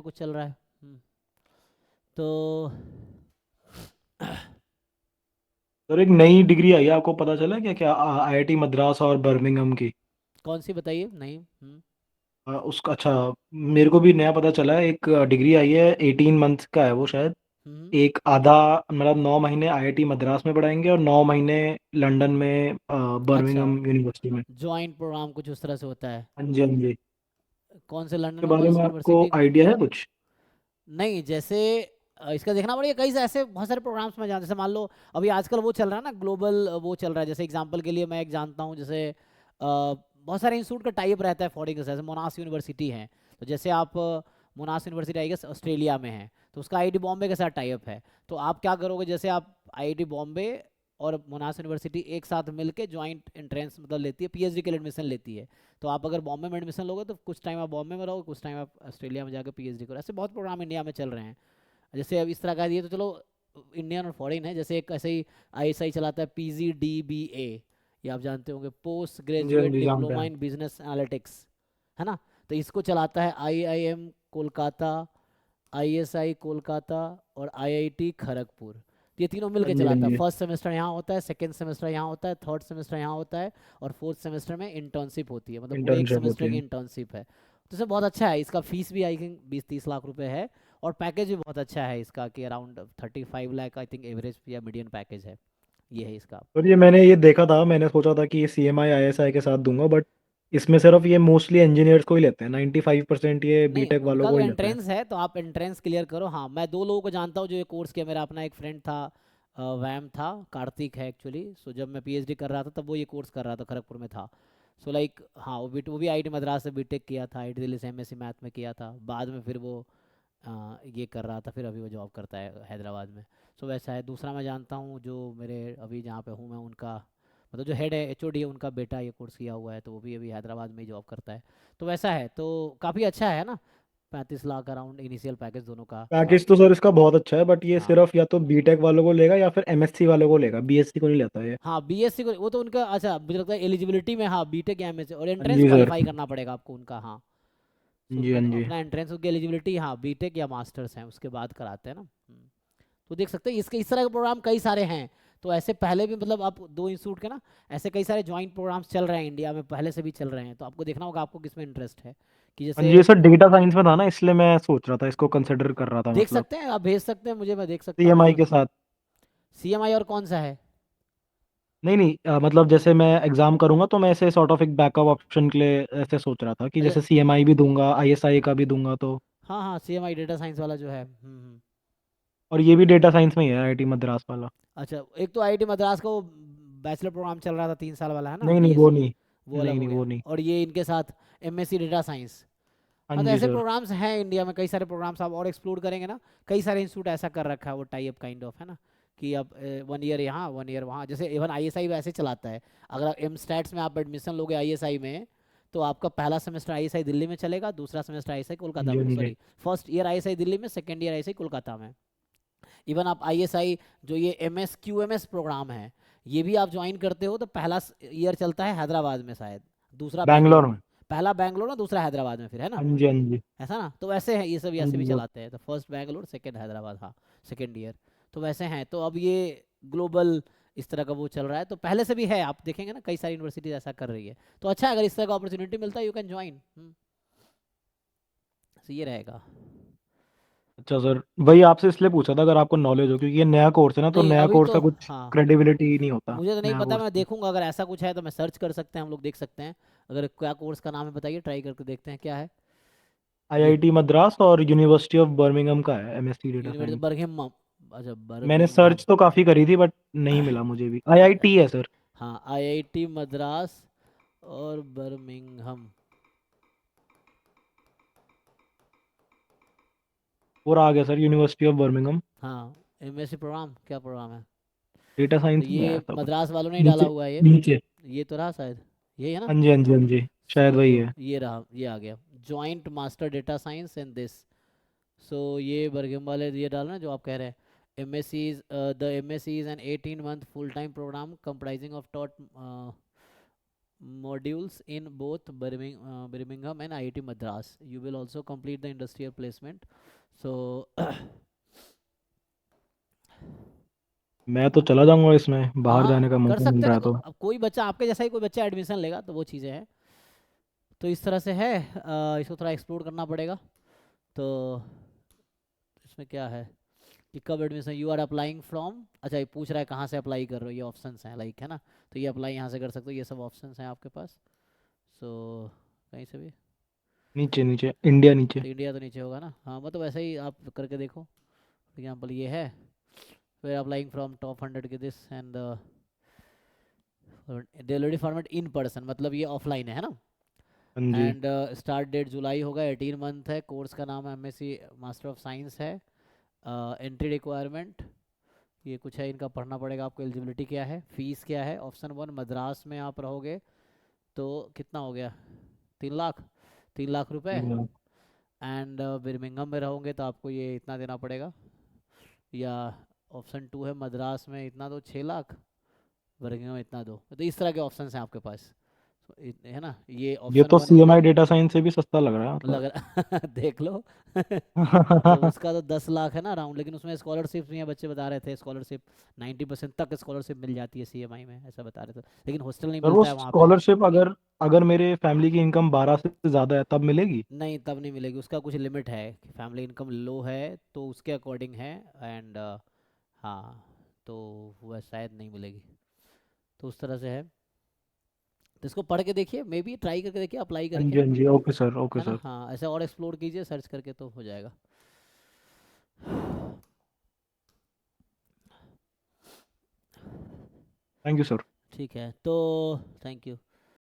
कुछ चल रहा है। तो सर एक नई डिग्री आई है, आपको पता चला क्या? क्या आईआईटी मद्रास और बर्मिंघम की। कौन सी बताइए? नहीं। उसका अच्छा, मेरे को भी नया पता चला है। एक डिग्री आई है, 18 मंथ का है वो शायद। हम्म। एक आधा, मतलब 9 महीने आईआईटी मद्रास में पढ़ाएंगे और 9 महीने लंदन में अच्छा, बर्मिंघम यूनिवर्सिटी में। जॉइंट प्रोग्राम कुछ उस तरह से होता है। हाँ जी, हाँ जी। कौन से लंदन के में बारे कौन में सी आपको यूनिवर्सिटी? आइडिया है कुछ? नहीं, जैसे इसका देखना पड़ेगा। कई से ऐसे बहुत सारे प्रोग्राम्स में जहाँ जैसे मान लो अभी आजकल वो चल रहा है ना, ग्लोबल वो चल रहा है। जैसे एग्जांपल के लिए मैं एक जानता हूँ, जैसे बहुत सारे इंस्टीट्यूट का टाइप रहता है फॉरेन के साथ। जैसे मोनास यूनिवर्सिटी है, तो जैसे आप Monash university I guess Australia में है, तो उसका आईआईटी बॉम्बे के साथ टाइप है। तो आप क्या करोगे, जैसे आप आईआईटी बॉम्बे और मोनास यूनिवर्सिटी एक साथ मिलके ज्वाइंट एंट्रेंस मतलब लेती है, पीएचडी के लिए एडमिशन लेती है। तो आप अगर बॉम्बे में एडमिशन लोगे तो कुछ टाइम आप बॉम्बे में रहोगे, कुछ टाइम आप ऑस्ट्रेलिया में जाकर पीएचडी करो। ऐसे बहुत प्रोग्राम इंडिया में चल रहे हैं। जैसे अब इस तरह का ये तो चलो इंडियन और फॉरेन है। जैसे एक ऐसे ही आईएसआई चलाता है, पीजीडीबीए, ये आप जानते होंगे, पोस्ट हाँ जी, हाँ ग्रेजुएट जी, जानते डिप्लोमा हैं। इन बिजनेस एनालिटिक्स, है ना। तो इसको चलाता है आईआईएम कोलकाता, आईएसआई कोलकाता और आईआईटी खड़गपुर। ये तीनों हाँ मिलके जी, हाँ चलाता है। जी। फर्स्ट सेमेस्टर यहाँ होता है, सेकंड सेमेस्टर यहाँ होता है, थर्ड सेमेस्टर यहाँ होता है, और फोर्थ सेमेस्टर में इंटर्नशिप होती है। मतलब पूरे एक इंटर्नशिप सेमेस्टर होती की है। इंटर्नशिप है। तो इसमें बहुत अच्छा है। इसका फीस भी आई थिंक 20-30 लाख रुपए है, और पैकेज भी बहुत अच्छा है इसका, कि around 35 lakh I think average या मीडियन पैकेज है। ये है इसका। और ये मैंने ये देखा था, मैंने सोचा था कि ये सीएमआई आईएसआई के साथ दूंगा, बट इसमें सिर्फ ये मोस्टली इंजीनियर्स को ही लेते हैं। 95% ये नहीं, बीटेक वालों उनका को तो ही लेते हैं। एंट्रेंस है, तो आप एंट्रेंस क्लियर करो। हाँ, मैं दो लोगों को जानता हूँ जो ये कोर्स किया। मेरा अपना एक फ्रेंड था, वैम था, कार्तिक है एक्चुअली। सो जब मैं पीएचडी कर रहा था तब वो ये कोर्स कर रहा था, खड़गपुर में था। सो लाइक हाँ, वो भी आईआईटी मद्रास से बीटेक किया था, आईआईटी दिल्ली से एमएससी मैथ में किया था। बाद में फिर वो ये कर रहा था, फिर अभी वो जॉब करता है हैदराबाद में। सो वैसा है। दूसरा मैं जानता हूँ जो मेरे अभी जहाँ पे हूँ मैं, उनका मतलब जो हेड है, एचओडी है, उनका बेटा ये कोर्स किया हुआ है, तो वो भी अभी हैदराबाद में ही जॉब करता है। तो वैसा है, तो काफ़ी अच्छा है ना। 35 लाख अराउंड इनिशियल पैकेज दोनों का। तो आप पैकेज तो सर इसका बहुत अच्छा है, बट ये हाँ, सिर्फ या तो बीटेक वालों को लेगा या फिर एमएससी वालों को लेगा, बीएससी को नहीं लेता ये। हाँ बीएससी को वो तो उनका अच्छा, मुझे लगता है एलिजिबिलिटी में, हाँ बीटेक या एमएससी, और हाँ एंट्रेंस जी सर। क्वालिफाई करना पड़ेगा आपको उनका। हाँ, हाँ सो जी, हाँ जी। अपना एंट्रेंस की एलिजिबिलिटी, हाँ बीटेक या मास्टर्स हैं उसके बाद कराते हैं ना। तो देख सकते हैं इसके इस तरह के प्रोग्राम कई सारे हैं। तो ऐसे पहले भी मतलब आप दो इंस्टीट्यूट के ना, ऐसे कई सारे जॉइंट प्रोग्राम्स चल रहे हैं इंडिया में, पहले से भी चल रहे हैं। तो आपको देखना होगा आपको किस में इंटरेस्ट है, कि हाँ जैसे जी, ये सर डेटा साइंस में था ना, इसलिए मैं सोच रहा था, इसको कंसिडर कर रहा था देख मतलब। सकते हैं आप, भेज सकते हैं मुझे, मैं देख सकता हूँ सीएमआई इसमें। के साथ। सीएमआई और कौन सा है? नहीं नहीं, मतलब जैसे मैं एग्जाम करूंगा तो मैं ऐसे सॉर्ट ऑफ एक बैकअप ऑप्शन के लिए ऐसे सोच रहा था कि अच्छा, जैसे सीएमआई भी दूंगा, आईएसआई का भी दूंगा तो। हाँ हाँ, सीएमआई डेटा साइंस वाला जो है। और ये भी डेटा साइंस में ही है, आईआईटी मद्रास वाला। अच्छा, एक तो आईआईटी मद्रास का वो बैचलर प्रोग्राम चल रहा था 3 साल वाला, है ना, नहीं नहीं, वो बीएससी, नहीं। वो अलग नहीं हो नहीं, गया। वो नहीं। और ये इनके साथ एमएससी डेटा साइंस। हाँ हाँ, तो जी ऐसे सर। प्रोग्राम्स हैं इंडिया में, कई सारे प्रोग्राम्स आप और एक्सप्लोर करेंगे ना। कई सारे इंस्टीट्यूट ऐसा कर रखा है वो टाई अप काइंड ऑफ, है ना, कि अब 1 ईयर यहाँ 1 ईयर वहाँ। जैसे इवन आईएसआई वैसे चलाता है। अगर आप एम स्टैट्स में आप एडमिशन लोगे आईएसआई में, तो आपका पहला सेमेस्टर आईएसआई दिल्ली में चलेगा, दूसरा सेमेस्टर आईएसआई हाँ कोलकाता जी, में, हाँ जी। Sorry, first year ISI Delhi में, सेकेंड ईयर आईएसआई कोलकाता में। इवन आप आईएसआई जो ये एमएस क्यूएमएस प्रोग्राम है, ये भी आप ज्वाइन करते हो तो पहला ईयर चलता है हैदराबाद में शायद, दूसरा बैंगलोर बैंगलोर में। में। पहला बैंगलोर में, दूसरा हैदराबाद में फिर, है ना। हाँ जी, हाँ जी। ऐसा ना, तो वैसे हैं ये सब, हाँ ऐसे भी जी सर। चलाते हैं। तो फर्स्ट बैंगलोर, सेकंड हैदराबाद, हाँ, सेकंड ईयर। तो वैसे हैं। तो अब ये ग्लोबल इस तरह का वो चल रहा है, तो पहले से भी है। आप देखेंगे ना कई सारी यूनिवर्सिटीज ऐसा कर रही है। तो अच्छा है, अगर इस तरह का अपॉर्चुनिटी मिलता है यू कैन ज्वाइन। तो ये रहेगा। अच्छा सर, वही आपसे इसलिए पूछा था अगर आपको नॉलेज हो, क्योंकि ये नया कोर्स है ना, तो नहीं नया अभी कोर्स तो, का कुछ हाँ, क्रेडिबिलिटी नहीं होता मुझे तो नहीं नया पता, कोर्स मैं का। देखूंगा। अगर ऐसा कुछ है तो मैं सर्च कर सकते हैं, हम लोग देख सकते हैं। अगर क्या कोर्स का नाम है बताइए, ट्राई करके देखते हैं क्या है। ये आईआईटी मद्रास और यूनिवर्सिटी ऑफ बर्मिंघम का है, MSc data university science. Birmingham. अच्छा, मैंने बर्मिंघम। सर्च तो काफ़ी करी थी बट नहीं मिला मुझे भी। आईआईटी है सर। हाँ, आईआईटी मद्रास और बर्मिंघम। और आ गया सर, यूनिवर्सिटी ऑफ बर्मिंघम। हाँ, एमएससी प्रोग्राम, क्या प्रोग्राम है? डेटा तो साइंस में ये आया था कुछ। मद्रास वालों ने ही डाला नीचे। हुआ है ये। नीचे। ये तो रहा शायद, यही है ना। हाँ जी, हाँ जी, हाँ जी। सो शायद वही है। ये रहा, ये आ गया, joint master data science and this. So ये बर्गिम वाले ये डालना जो आप कह रहे हैं। M S C is the M S C is an 18 month full time program comprising of taught modules in both Birmingham and IIT Madras. You will also complete the industrial placement. So मैं तो चला जाऊंगा इसमें, बाहर हाँ जाने का कर मौका मिल सकते हैं रहा ना, है तो। अब कोई बच्चा आपके जैसा ही कोई बच्चा एडमिशन लेगा तो वो चीज़ें हैं। तो इस तरह से है, इसको थोड़ा एक्सप्लोर करना पड़ेगा। तो इसमें क्या है कि कब admission you are applying from, अच्छा ये पूछ रहा है कहाँ से अप्लाई कर रहे हो, ये ऑप्शंस हैं लाइक है ना। तो ये अप्लाई यहाँ से कर सकते हो, ये सब ऑप्शंस हैं आपके पास। सो कहीं से भी, नीचे नीचे इंडिया नीचे। तो इंडिया तो नीचे होगा ना, हाँ मतलब वैसे ही आप करके देखो। एग्जाम्पल ये है, फिर अप्लाइंग फ्रॉम टॉप 100 के this and delivery format in person, मतलब ये ऑफलाइन है ना। हाँ जी। एंड स्टार्ट डेट जुलाई होगा, 18 मंथ है, कोर्स का नाम एमएससी मास्टर ऑफ साइंस है। एंट्री रिक्वायरमेंट ये कुछ है, इनका पढ़ना पड़ेगा आपको। एलिजिबिलिटी क्या है, फीस क्या है। ऑप्शन 1 मद्रास में आप रहोगे तो कितना हो गया, 3 लाख, 3 लाख रुपए। एंड बिरमिंघम में रहोगे तो आपको ये इतना देना पड़ेगा। या ऑप्शन 2 है मद्रास में इतना दो, 6 लाख, बर्मिंघम में इतना दो। तो इस तरह के ऑप्शन हैं आपके पास। है ना, ये ये ऑप्शन तो 1 सीएमआई डेटा साइंस से भी सस्ता लग रहा है लग मतलब। रहा देख लो तो उसका तो 10 लाख है ना अराउंड, लेकिन उसमें स्कॉलरशिप भी हैं, बच्चे बता रहे थे स्कॉलरशिप 90% तक स्कॉलरशिप मिल जाती है सीएमआई में, ऐसा बता रहे थे। लेकिन हॉस्टल नहीं पर वो मिलता है वहाँ पे। स्कॉलरशिप अगर अगर मेरे फैमिली की इनकम 12 से ज्यादा है तब मिलेगी? नहीं तब नहीं मिलेगी, उसका कुछ लिमिट है कि फैमिली इनकम लो है तो उसके अकॉर्डिंग है। एंड हाँ, तो वह शायद नहीं मिलेगी। तो उस तरह से है, तो इसको पढ़ के देखिए, मे बी ट्राई करके देखिए, अप्लाई हाँ करके, जी, हाँ जी, ओके सर, ओके है ना। सर। हाँ ऐसे और एक्सप्लोर कीजिए, सर्च करके तो हो जाएगा। Thank you sir. ठीक है तो थैंक यू।